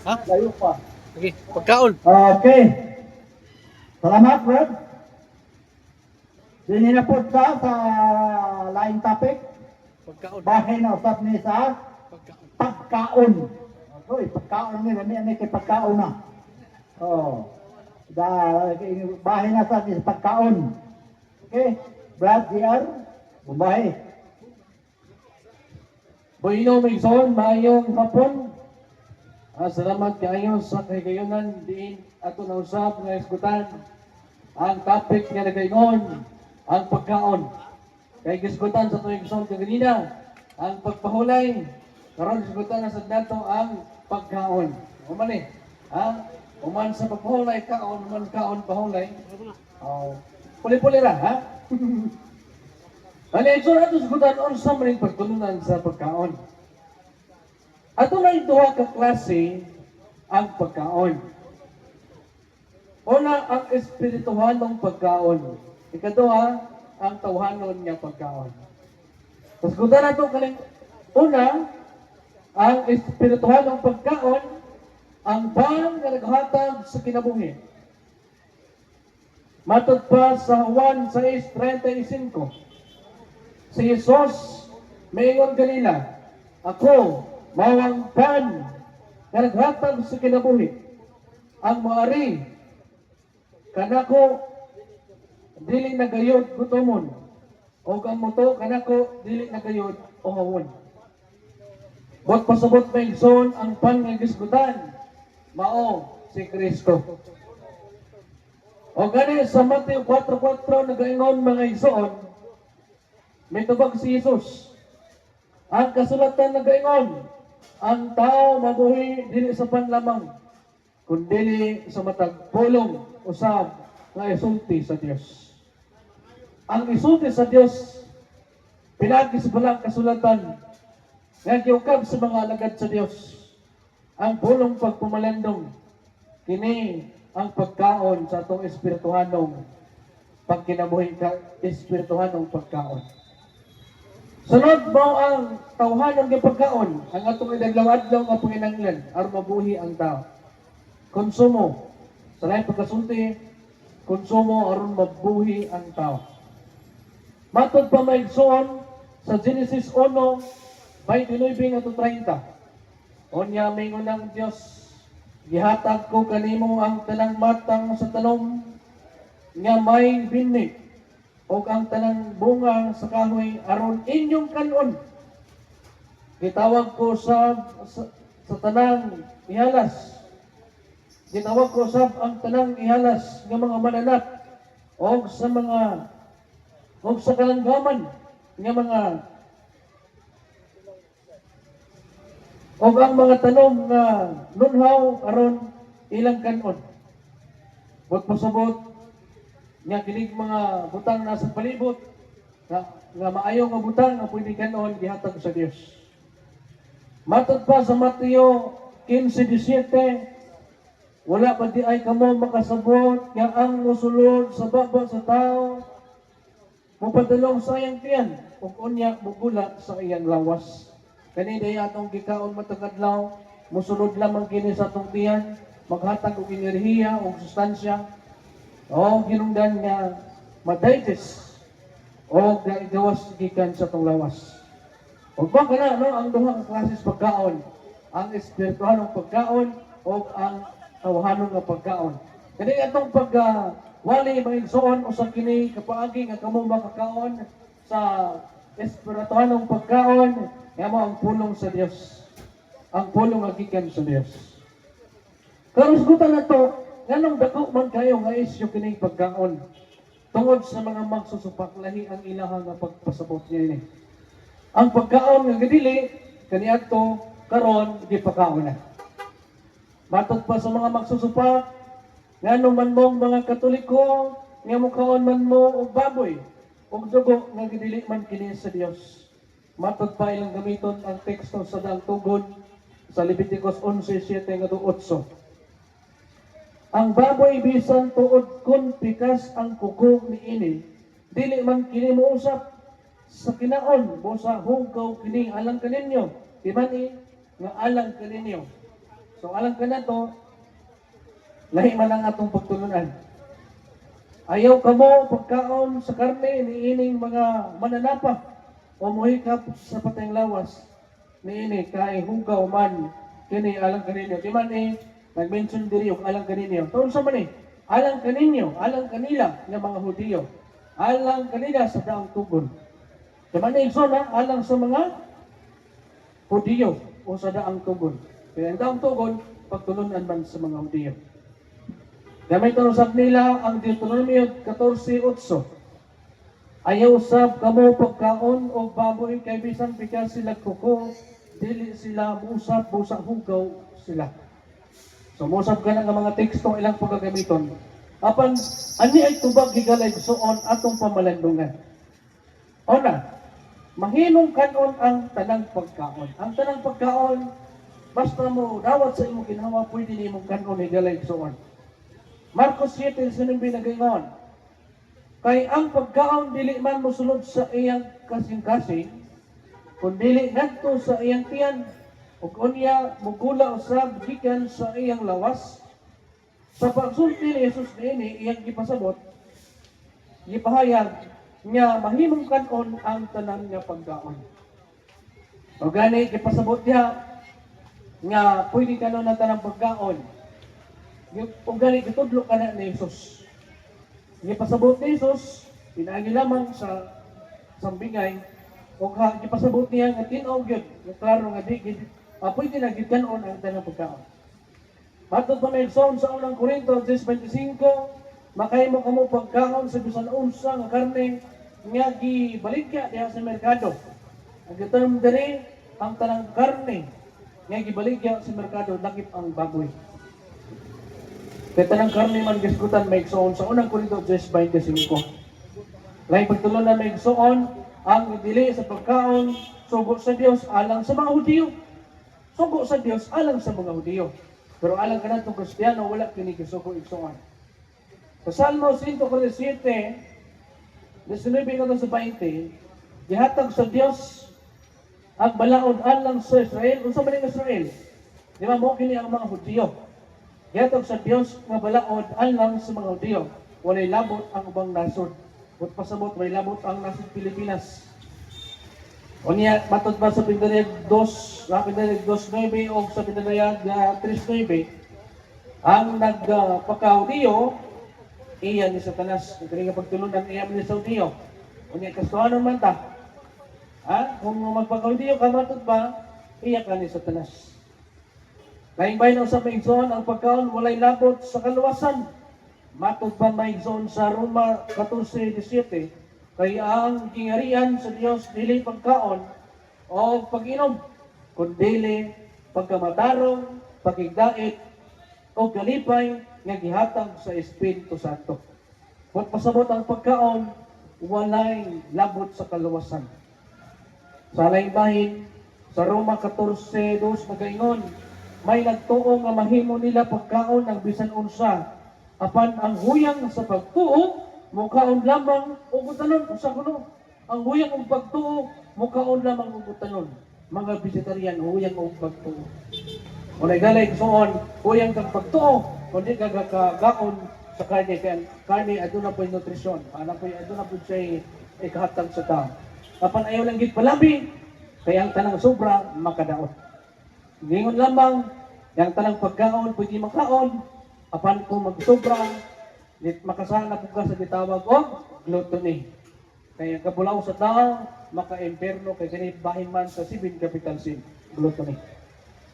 Ha? Layo pa. Okay, pagkaon. Okay. Salamat, Brad. Dini na po sa lain topic. Pagkaon. Bahay na usap ni sa Pagkaon. pagkaon. Okay, pagkaon ni may kay pagkaon na. Oh. Bahay na sa pagkaon. Okay. Brad, JR. Bumahay. Buino Migson, maayong hapon. Salamat kayo sa kagayonan din ato na usap nga isgutan. Ang topic nga nagayon, ang pagkaon. Kay gisgutan sa tuwing isong kaganina, ang pagpahulay. Karon gisgutan na sa dato ang pagkaon. Uman eh. Ha? Uman sa pagpahulay, kaon, uman kaon, pahulay. Oh. Puli-puli ra, ha? Ano so ato sigutan unsa man ang pagtulunan sa pagkaon. Ato may duha ka klase ang pagkaon. Una ang espirituhalong pagkaon. Ikaduha ang tawhanon nga pagkaon. Sigutan nato kaning una ang espirituhalong pagkaon ang bang nga naghatag sa kinabuhi. Matod pa sa Juan 6:35. Si Jesus, maingon kanila, ako, mawang pan, na naghatag sa kinabuhi. Ang maari, kanako, dili nagayod gutomon. O kang muto, kanako, dili nagayod ohawon. Bot pasabot may igsoon ang pan nga gisgutan, mao si Kristo. O gani sa Mateo 4:4 nagaingon mga igsoon, may tubag si Jesus. Ang kasulatan nagaingon, ang tao mabuhi dili sa pan lamang, kundi sa matag pulong usab nga isulti sa Dios. Ang isulti sa Dios pinagi sa balang kasulatan nga giukab sa mga alagad sa Dios. Ang pulong pagpumalandong kini ang pagkaon sa atong espirituhanong pagkinabuhi ka espirituhanong pagkaon. Sunod mo ang tawhanon ng pagkaon, ang atong idaglaw-adlaw nga panginahanglan aron mabuhi ang tao. Konsumo, sa lain pagkasulti, konsumo aron mabuhi ang tao. Matod pa maigsoon sa Genesis 1:29-30. Unya mingon ng Dios, gihatag ko kanimo ang tanang matang sa tanom nga may binig o ang tanang bunga sa kahoy aron inyong kanon. Gitawag ko sa tanang ihalas. Gitawag ko sa ang tanang ihalas ng mga mananap o sa kalanggaman ng mga o ang mga tanom nga nunhaw aron ilang kanon. Bot pasabot nga kinig mga butang nasa palibot nga maayo nga butang nga pwede kanon gihatag sa Dios. Matod pa sa Mateo 15:17, wala pa di ay kamo makasabot nga ang musulod sa baba sa tao mupadulong sa iyang tiyan ug unya mugula sa iyang lawas. Kani day atong gikaon matag adlaw, musulod lamang kini sa atong tiyan, maghatag og enerhiya ug sustansya o ginungdan nga madaitis o gawas gikan sa itong lawas. O ba ka na, no, ang duha ka klases pagkaon, ang espirituhalong pagkaon o ang tawhanong nga pagkaon. Kani atong wali maigsoon o sa kini kapaagi nga kamo makakaon sa espirituhalong pagkaon, nga mo ang pulong sa Dios. Ang pulong nga gikan sa Dios. Karon sugutan nato, nganong dako man kayo nga isyu kining pagkaon tungod sa mga magsusupak lahi ang ilaha nga pagpasabot niya ini. Ang pagkaon nga gadili kaniadto karon gipakaon na. Matod pa sa mga magsusupak nganong man mong mga Katoliko nga mukaon man mo og baboy og dugo nga gadili man kini sa Dios. Matod pa ilang gamiton ang teksto sa daang tugon sa Leviticus 11:7-8. Ang baboy bisan tuod kun pikas ang kuko niini, dili man kini mousap sa kinaon, busa hugaw kini alang kaninyo. Di man nga alang kaninyo. So alam ka na to, lahi man ang atong pagtulunan. Ayaw ka mo pagkaon sa karne niining mga mananapa o muhikap sa patayng lawas niini kay hugaw man kini alang kaninyo. Di man nag-mention diri og alang kaninyo. Tungod sa man alang kaninyo, alang kanila nga mga Hudiyo. Alang kanila sa daang tugon. Di man zona alang sa mga Hudiyo o sa daang tugon. Kaya ang daang tugon pagtulunan man sa mga Hudiyo. Gamay tanusap nila ang Deuteronomio 14:8. Ayaw sab kamo pagkaon o baboy kay bisan pikas sila kuko, dili sila musap busa hugaw sila. So musap ka na nga mga teksto ilang pagagamiton. Apan ani ay tubag gigalay suon atong pamalandungan. Ona, mahinong kanon ang tanang pagkaon. Ang tanang pagkaon basta mo dawat sa imong ginawa pwede nimong kanon gigalay suon. Marcos 7:19 nagaingon, kay ang pagkaon dili man mosulod sa iyang kasing-kasing, kung dili ngadto sa iyang tiyan, ug unya mugula usab gikan sa iyang lawas. Sa pagsulti ni Jesus niini iyang gipasabot, gipahayag nga mahimong kanon ang tanan nga pagkaon. O gani gipasabot niya nga pwede kanon ang tanang pagkaon. Kung gani gitudlo ka na ni Jesus. Gipasabot ni Jesus, pinaagi lamang sa sambingay, o gipasabot niya nga tinaw gyud, nga klaro nga pwede na gidkanon ang tanang pagkaon. Matod pa may sa unang Korinto 10:25, makahimo kamo pagkaon sa bisan unsa nga karne nga gibaligya diha sa merkado. Ang term diri ang tanang karne nga gibaligya sa merkado lakip ang baboy. Kaya tanang karne man giskutan may igsoon sa unang Korinto 10:25. Lain pagtulunan may igsoon ang dili sa pagkaon sugo sa Dios alang sa mga Hudiyo. Sugo sa Dios alang sa mga Hudiyo. Pero alang ka na itong Kristiyano wala kini gisugo igsoon. Sa Salmo 147, 19-20, gihatag sa Dios ang balaod alang sa Israel. Unsa man ang Israel? Di ba mo kini ang mga Hudiyo? Gihatag sa Dios nga balaod alang sa mga Hudiyo. Walay labot ang ubang nasod. But pasabot walay labot ang nasod Pilipinas. Unya matod pa sa Pindarayag 2:9 o sa Pindarayag 3:9 ang nagpaka-Hudiyo iya ni Satanas. Kini nga pagtulunan iya ni sa Hudiyo. Unya kasuhanon man ta. Kung magpaka-Hudiyo ka matod ba iya ka ni Satanas. Laing bayan sa maigsoon ang pagkaon walay labot sa kaluwasan. Matod pa maigsoon sa Roma 14:17, kay ang gingarian sa Dios dili pagkaon o pag-inom, kundi pagkamatarong, pagigdait o galipay nga gihatag sa Espiritu Santo. Kung pasabot ang pagkaon, walay labot sa kaluwasan. Sa laing bahin, sa Roma 14:2 nagaingon, may nagtuo nga mahimo nila pagkaon ng bisan unsa, apan ang huyang sa pagtuo mukaon lamang og utanon sa kuno. Ang huyang og pagtuo mukaon lamang og utanon. Mga vegetarian huyang og pagtuo. Unay galay suon, huyang kag pagtuo kundi kag kagaon sa karne kay karne aduna po nutrisyon. Ana po aduna po siya ikahatag sa tao. Apan ayaw lang gid palabi kay ang tanang sobra makadaot. Gingon lamang, yung tanang pagkaon, pwede makaon, apan kung magsobra, makasala po ka sa gitawag o gluttony. Kaya kabulaw sa tao, maka-imperno, kaya ganit bahin man sa 7 capital sin, gluttony.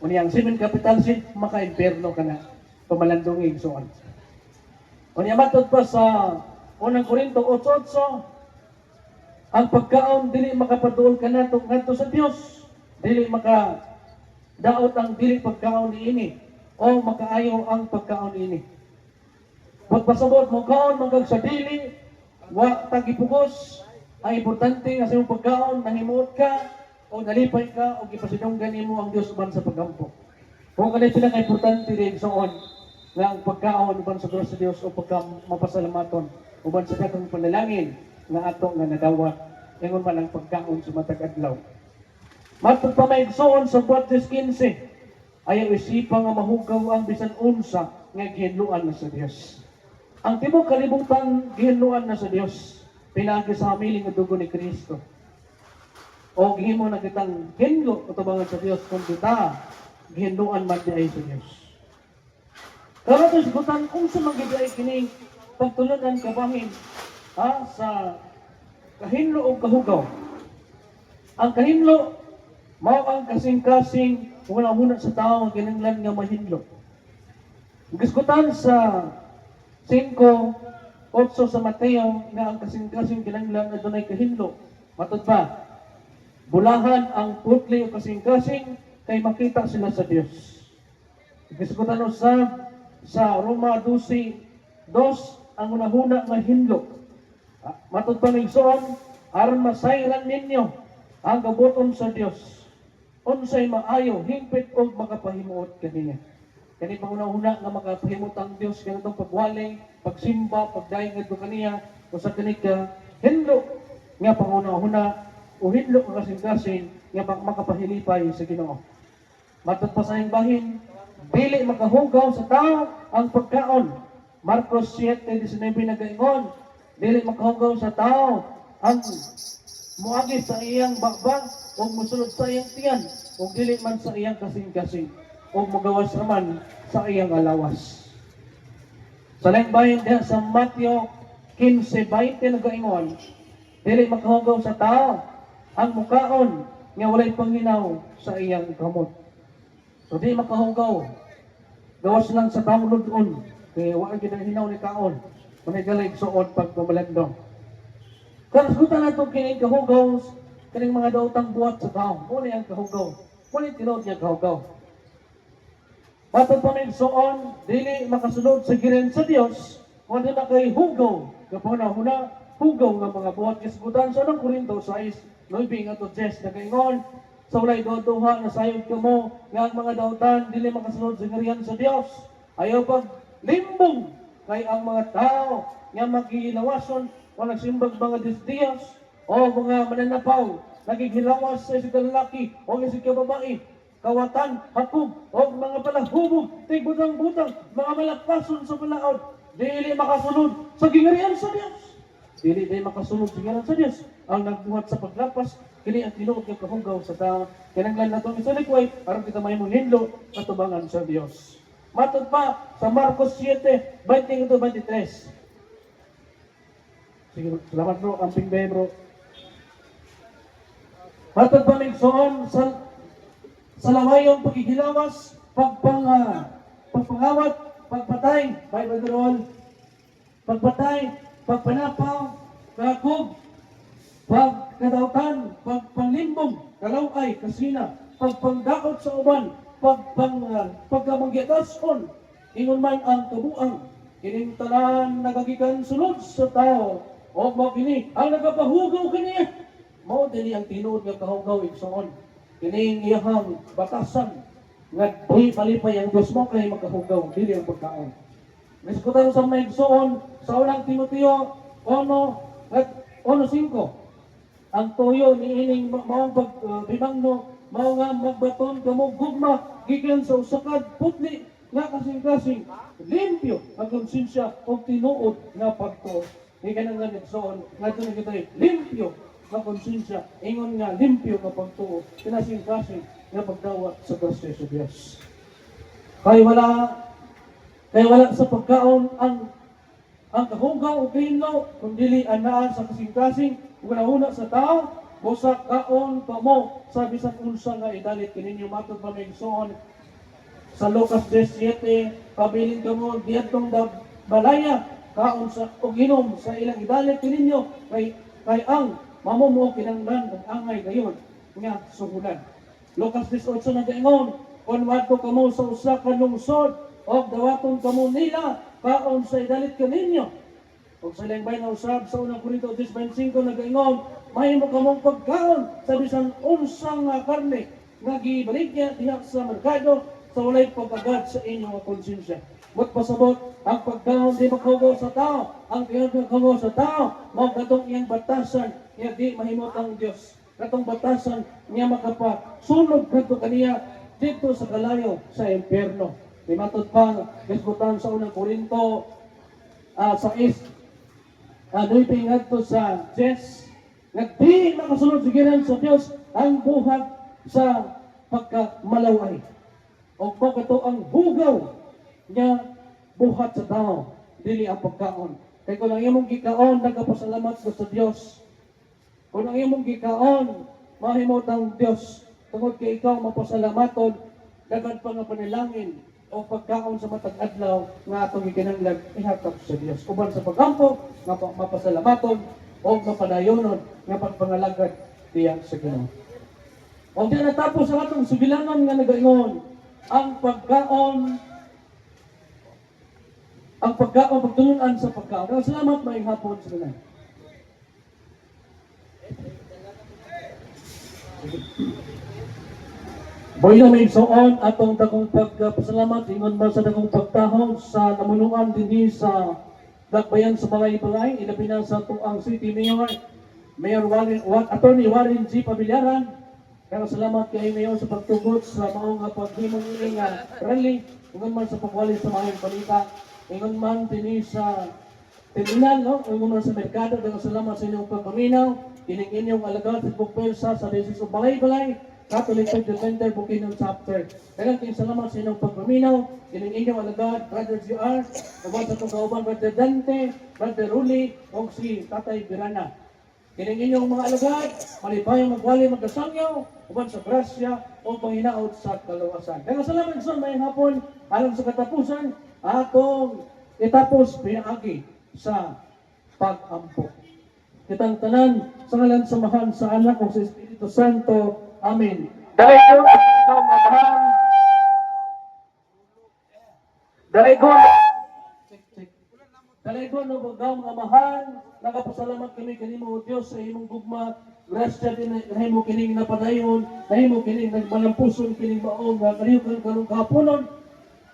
Kung yung 7 capital sin, maka-imperno ka na, pamalandungin soon. Kung yung matod pa sa unang Korinto 8:8, ang pagkaon, dili makapatuol ka na itong sa Diyos, dili daot ang dili pagkaon niini o makaayo ang pagkaon niini. Pagpasabot mo kaon manggag sa dili wa tagipugos ang importante nga sa imong pagkaon nahimuot ka o nalipay ka o gipasidunggan nimo ang Dios uban sa pagampo. Kung kanay sila ka importante rin soon nga ang pagkaon uban sa Dios o pagka mapasalamaton uban sa dakong panalangin nga ato nga nadawat ingon man ang pagkaon sa matag adlaw. Matod pa may igsoon sa Buwat 15. ayaw isipa nga mahugaw ang bisan unsa nga gihinluan na sa Dios. Ang tibok kalibutan gihinluan na sa Dios pinagi sa hamiling nga dugo ni Kristo. O gihimo na kitang hinlo katubangan sa Dios kung kita gihinluan man di ay sa Dios. Karon tos gutan unsa man gid ay kining pagtulunan kabahin sa kahinlo o kahugaw. Ang kahinlo mao ang kasing-kasing una-una sa tao nga kinahanglan nga mahinlo. Gisgutan sa 5:8 sa Mateo nga ang kasing-kasing kinahanglan adunay kahinlo. Matud ba? Bulahan ang putli o kasing-kasing kay makita sila sa Dios. Gisgutan usab sa Roma 12:2 ang una-una nga hinlo. Matud pa nigsuon aron masayran ninyo ang kabuton sa Dios. Unsay maayo hingpit og makapahimuot kaniya. Kani panguna-una nga makapahimot ang Dios kanatong pagwali, pagsimba, pagdayon ngadto kaniya usa kani ka hinlo nga panguna-una o hinlo nga kasing-kasing nga makapahilipay sa Ginoo. Matud pa sa bahin, dili makahugaw sa tao ang pagkaon. Marcos 7:19 nagaingon, dili makahugaw sa tao ang muagi sa iyang bagbag o musulod sa iyang tiyan o dili man sa iyang kasing-kasing o magawas naman sa iyang alawas. Sa bahin diha sa Mateo 15:20 nagaingon, dili makahugaw sa tao ang mukaon nga walay panghinaw sa iyang kamot. So di makahugaw. Gawas lang sa taong ludon. Kaya wala gid ang hinaw ni kaon. Kung galing suod pag pumalandong. Karasgutan nato kining kahugaw, kining mga daotang buhat sa tao. Muna ang kahugaw. Muna tinod niya kahugaw. Matod pa may suon, dili makasunod sa giren sa Dios, wala na kay hugaw. Kapuna-huna, hugaw nga mga buhat. Kasgutan sa 1 Corinto 6:9 nga to 10 nagaingon, sa walay duha na sayod kamo nga ang mga dautan dili makasunod sa garihan sa Dios. Ayaw pag limbong kay ang mga tao nga magilawason o nagsimbag mga Diyos o mga mananapaw nagigilawas sa isang lalaki o isang babae, kawatan, hakog o mga palahubog, tigbutang-butang, mga malakpason sa palaod, dili makasunod sa gingarihan sa Dios. Dili makasunod sa gingarihan sa Dios. Ang nagbuhat sa paglapas, kini ang tinuod nga kahugaw sa tao. Kinahanglan nato sa likway aron kita mahimong hinlo katubangan sa Dios. Matod pa sa Marcos 7:20-23. Sige, salamat bro, amping bay bro. Matod pa migsoon sa lamayong pagkikilawas, pagpangawat, pagpatay, Bible roll, pagpatay, pagpanapaw, kakog, pagkadautan, pagpanglimbong, kalaway, kasina, pagpangdaot sa uban, pagkamanggiatason, ingon man ang kabuang, kining tanan nagagikan sulod sa tao, o magini, ang nagapahugaw kaniya, mao dili ang tinuod nga kahugaw igsoon, kining iyahang batasan, nga di palipay ang Diyos mo kay makahugaw, dili ang pagkaon. Niskutan sa may igsoon, sa unang Timoteo, 1:5, ang tuyo ni ining maong pagbibangno, mao nga magbaton kamo gugma gikan sa usakad putli nga kasing-kasing limpyo ang konsensya o tinuod nga pagtuo. Gikan nga nagsoon ngadto na kitay limpyo nga konsensya, ingon nga limpyo nga pagtuo, kinasing-kasing nga pagdawat sa Kristo sa Dios. Kay wala sa pagkaon ang kahugaw o pinlo, kung dili anaan sa kasing-kasing, una sa tao, busa kaon kamo sa bisan unsa nga idalit kininyo matod pa may igsoon sa Lucas 17, pabilin kamo diadtong balaya kaon sa og inom sa ilang idalit kininyo kay ang mamumo kinahanglan ug angay gayon nga suhulan. Lucas 18 nagaingon, kun wadto kamo sa usa ka lungsod og dawaton kamo nila kaon sa idalit kaninyo. Ug sa langbay na usab sa 1 Corinto 10:25 nagaingon, mahimo kamong pagkaon sa bisan unsang karne nga gibaligya diha sa merkado sa walay pagkagad sa inyong konsensya. Pasabot ang pagkaon di makahugaw sa tao, ang pagkahugaw sa tao mao katong iyang batasan nga di mahimot ang Dios. Katong batasan niya makapasunod kadto kaniya dito sa kalayo sa impyerno. Di matod pa gisgutan sa unang Korinto sa East doy pingadto sa Jess nagdi makasunod sigiran sa Dios ang buhat sa pagkamalaway. O kung ito ang hugaw niya buhat sa tao, dili ang pagkaon. Kaya kung ang imong gikaon, nagkapasalamat ko sa Dios. Kung ang imong gikaon, mahimot ang Dios. Tungod kay ikaw mapasalamaton, dagan pa nga panalangin o pagkaon sa matag adlaw nga atong gikinahanglan ihatag sa Dios. Uban sa pagampo nga mapasalamaton o mapadayonon nga pagpangalagad diya sa Ginoo. O di natapos ang atong sugilanon nga nagaingon ang pagkaon, pagtulunan sa pagkaon. Salamat maayong hapon sa kanay. Boy na may soon atong dagong pagpasalamat ingon man sa dagong pagtahong sa namunuan dinhi sa Dakbayan sa Balay-Balay, ilabi na sa tuang City Mayor Attorney Warren G. Pabilaran. Kaya salamat kay Mayor sa pagtugot sa maong paghimong ining rally, ingon man sa pagwali sa mga balita, ingon man dinhi sa terminal, no? Ingon man sa merkado. Kaya salamat sa inyong pagpaminaw, kining inyong alagad sa Bukpersa sa Diocese of Balay-Balay, Catholic Church Center, Bukidnon Chapter. Daghang salamat sa inyong pagpaminaw, kining inyong alagad, Brother GR, nagawad sa itong kauban, Brother Dante, Brother Ruli, o si Tatay Birana. Kining inyong mga alagad, malipayang magwali magkasangyaw, uban sa grasya, o panghinaot sa kaluwasan. Daghang salamat sa mayang hapon, alam sa katapusan, atong itapos pinaagi sa pag-ampo. Kitang tanan, sa ngalan samahan sa anak o sa Espiritu Santo. Amen. Dahil ko ikaw mamahan. Dahil ko no bagaw nga mahal, nagapasalamat kami kanimo o Dios sa imong gugma. Grasya din na himo kining napadayon, na himo kining nagmalampuson kining maong nga kaliyukan kanong kahaponon.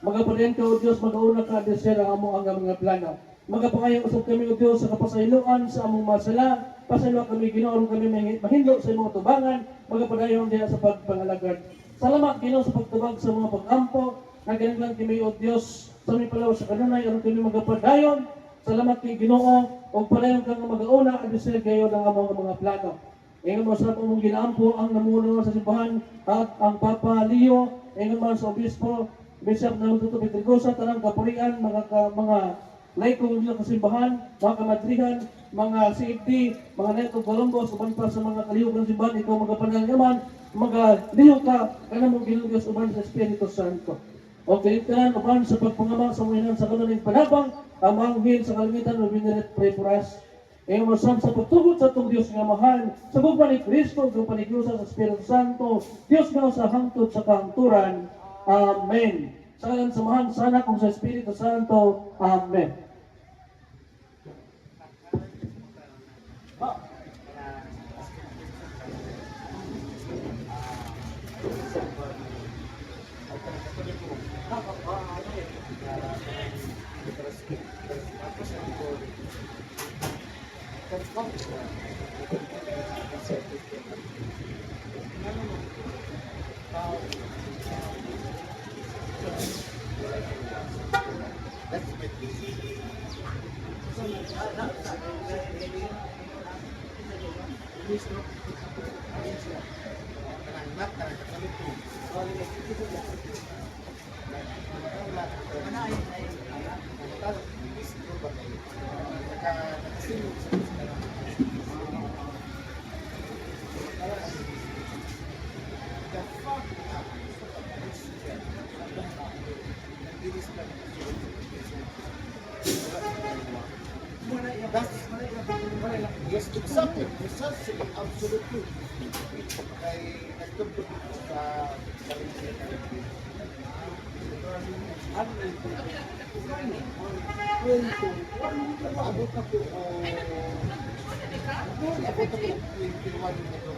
Magapadayon ka o Dios, magauna ka desir ang among ang mga plano. Magapangayang usap kami o Dios sa kapasayloan sa among masala. Pasaylo kami Ginoo kami mahindlo sa imong tubangan. Magapadayon diha sa pagpangalagad. Salamat Ginoo sa pagtubag sa mga pag-ampo. Naganaglan kami o Dios sa aming palaw sa kanunay aron kami magapadayon. Salamat kay Ginoo o padayon kang magauna at desir kayo ng among mga plano. Ingon mo sa among ginaampo ang namuno sa simbahan at ang Papa Leo, ingon man sa obispo, Bishop na Tuto Petrigosa, tanang kapurian, mga laikong nila kasimbahan, mga kamadrihan, mga CFD, mga laikong Columbus, uban pa sa mga kalihog ng simbahan, ikaw magapanalyaman, magalihog ka, kana mong ginugos uban sa Espiritu Santo. O kinitanan, uban sa pagpangamang sa muhinan sa kanuning panabang, ang manghil sa kalimitan, mabinirit, pray for us. Ngayon masam sa pagtugot sa itong Diyos nga mahal, sa gugma ni Kristo, sa paniglusa sa Espiritu Santo, Diyos nga sa hangtod sa kahangturan. Amen. Sa kalang samahan sana kung sa Espiritu Santo. Amen. Yes, exactly. Precisely, absolutely. Kay nagtubod sa abot na po abot na po 21 na to.